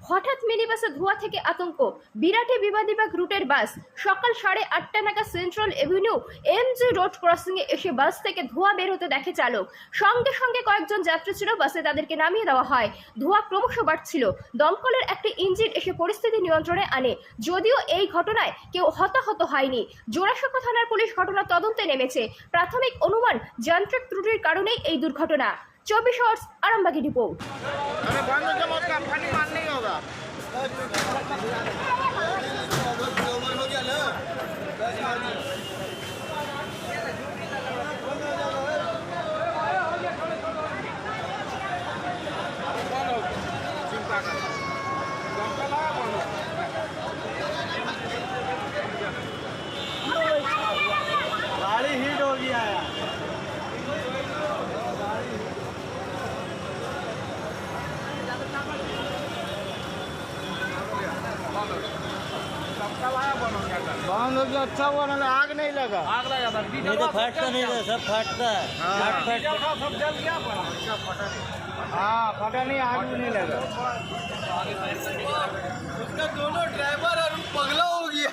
হঠাৎ মিনি বাসে ধোঁয়া থেকে আতঙ্ক। বিরাটে বিবাদীবাগ রুটের বাস সকাল 8:30 নাগাদ central avenue MG road crossing এ এসে বাস থেকে ধোঁয়া বের হতে দেখে চালক। সঙ্গে সঙ্গে কয়েকজন যাত্রী ছিল বাসে, তাদেরকে নামিয়ে দেওয়া হয়। ধোঁয়া ক্রমশ বাড়ছিল। দমকলের একটি ইঞ্জিন এসে পরিস্থিতি নিয়ন্ত্রণে আনে। যদিও এই ঘটনায় কেউ হতাহত হয়নি। জোড়াসাঁকো থানার পুলিশ ঘটনা তদন্তে নেমেছে। প্রাথমিক অনুমান যান্ত্রিক ত্রুটির কারণেই এই দুর্ঘটনা। 24 আওয়ার্স আরামবাগী রিপোর্ট। गाड़ी हिट हो गया है। बंद हो गया, अच्छा हुआ ना, आग नहीं लगा। आग लगा था, नहीं तो फटता नहीं था, सब फटता है। सब जल गया पड़ा। हाँ फटा नहीं, आग भी नहीं लगा। उसका दोनों ड्राइवर और पगला हो गया।